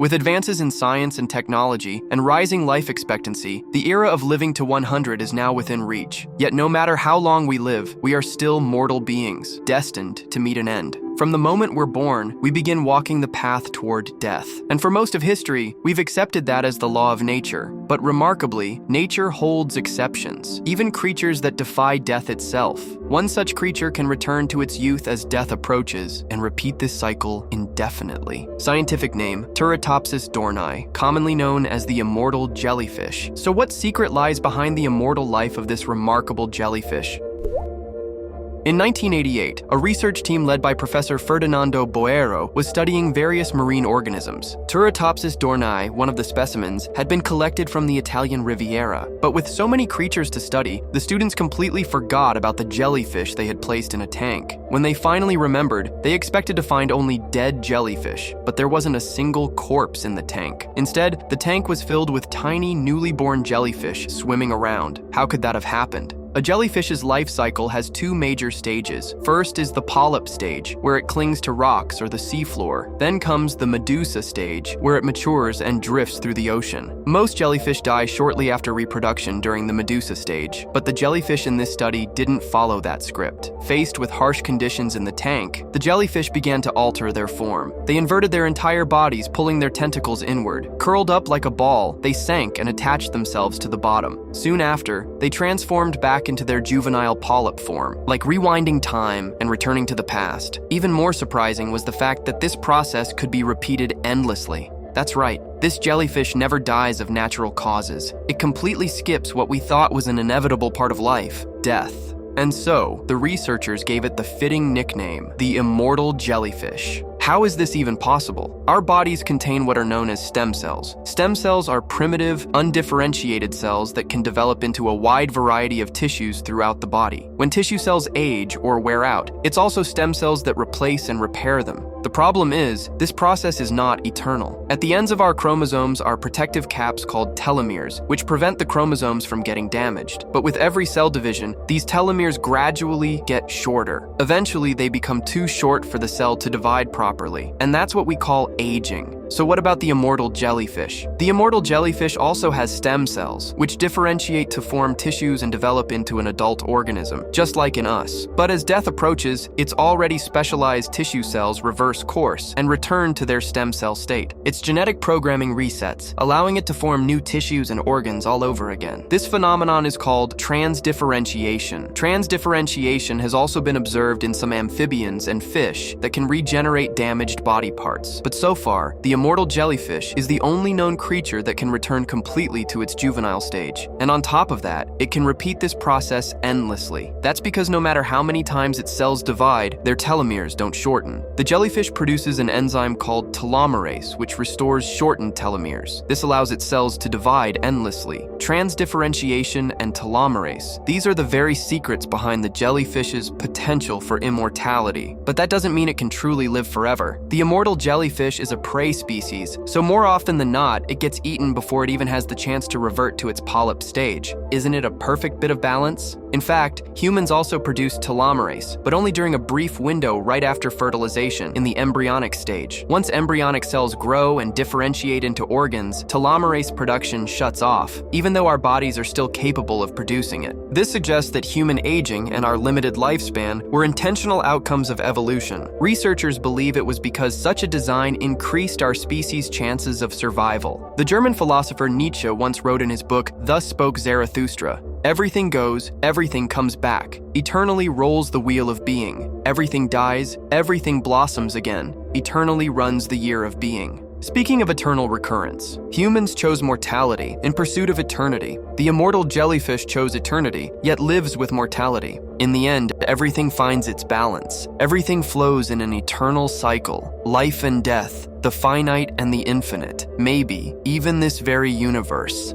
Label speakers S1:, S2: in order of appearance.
S1: With advances in science and technology and rising life expectancy, the era of living to 100 is now within reach. Yet no matter how long we live, we are still mortal beings, destined to meet an end. From the moment we're born, we begin walking the path toward death. And for most of history, we've accepted that as the law of nature. But remarkably, nature holds exceptions, even creatures that defy death itself. One such creature can return to its youth as death approaches and repeat this cycle indefinitely. Scientific name, Turritopsis dohrnii, commonly known as the Immortal Jellyfish. So what secret lies behind the immortal life of this remarkable jellyfish? In 1988, a research team led by Professor Ferdinando Boero was studying various marine organisms. Turritopsis dohrnii, one of the specimens, had been collected from the Italian Riviera. But with so many creatures to study, the students completely forgot about the jellyfish they had placed in a tank. When they finally remembered, they expected to find only dead jellyfish, but there wasn't a single corpse in the tank. Instead, the tank was filled with tiny, newly born jellyfish swimming around. How could that have happened? A jellyfish's life cycle has two major stages. First is the polyp stage, where it clings to rocks or the seafloor. Then comes the medusa stage, where it matures and drifts through the ocean. Most jellyfish die shortly after reproduction during the medusa stage, but the jellyfish in this study didn't follow that script. Faced with harsh conditions in the tank, the jellyfish began to alter their form. They inverted their entire bodies, pulling their tentacles inward. Curled up like a ball, they sank and attached themselves to the bottom. Soon after, they transformed back into their juvenile polyp form, like rewinding time and returning to the past. Even more surprising was the fact that this process could be repeated endlessly. That's right, this jellyfish never dies of natural causes. It completely skips what we thought was an inevitable part of life, death. And so, the researchers gave it the fitting nickname, the Immortal Jellyfish. How is this even possible? Our bodies contain what are known as stem cells. Stem cells are primitive, undifferentiated cells that can develop into a wide variety of tissues throughout the body. When tissue cells age or wear out, it's also stem cells that replace and repair them. The problem is, this process is not eternal. At the ends of our chromosomes are protective caps called telomeres, which prevent the chromosomes from getting damaged. But with every cell division, these telomeres gradually get shorter. Eventually, they become too short for the cell to divide properly, and that's what we call aging. So what about the immortal jellyfish? The immortal jellyfish also has stem cells, which differentiate to form tissues and develop into an adult organism, just like in us. But as death approaches, its already specialized tissue cells reverse course and return to their stem cell state. Its genetic programming resets, allowing it to form new tissues and organs all over again. This phenomenon is called transdifferentiation. Transdifferentiation has also been observed in some amphibians and fish that can regenerate damaged body parts. But so far, the immortal jellyfish is the only known creature that can return completely to its juvenile stage. And on top of that, it can repeat this process endlessly. That's because no matter how many times its cells divide, their telomeres don't shorten. The jellyfish produces an enzyme called telomerase, which restores shortened telomeres. This allows its cells to divide endlessly. Transdifferentiation and telomerase, these are the very secrets behind the jellyfish's potential for immortality. But that doesn't mean it can truly live forever. The immortal jellyfish is a prey species, so more often than not, it gets eaten before it even has the chance to revert to its polyp stage. Isn't it a perfect bit of balance? In fact, humans also produce telomerase, but only during a brief window right after fertilization, in the embryonic stage. Once embryonic cells grow and differentiate into organs, telomerase production shuts off, even though our bodies are still capable of producing it. This suggests that human aging and our limited lifespan were intentional outcomes of evolution. Researchers believe it was because such a design increased our species' chances of survival. The German philosopher Nietzsche once wrote in his book, Thus Spoke Zarathustra, "Everything goes, everything comes back. Eternally rolls the wheel of being. Everything dies, everything blossoms again. Eternally runs the year of being." Speaking of eternal recurrence, humans chose mortality in pursuit of eternity. The immortal jellyfish chose eternity, yet lives with mortality. In the end, everything finds its balance. Everything flows in an eternal cycle. Life and death, the finite and the infinite, maybe even this very universe.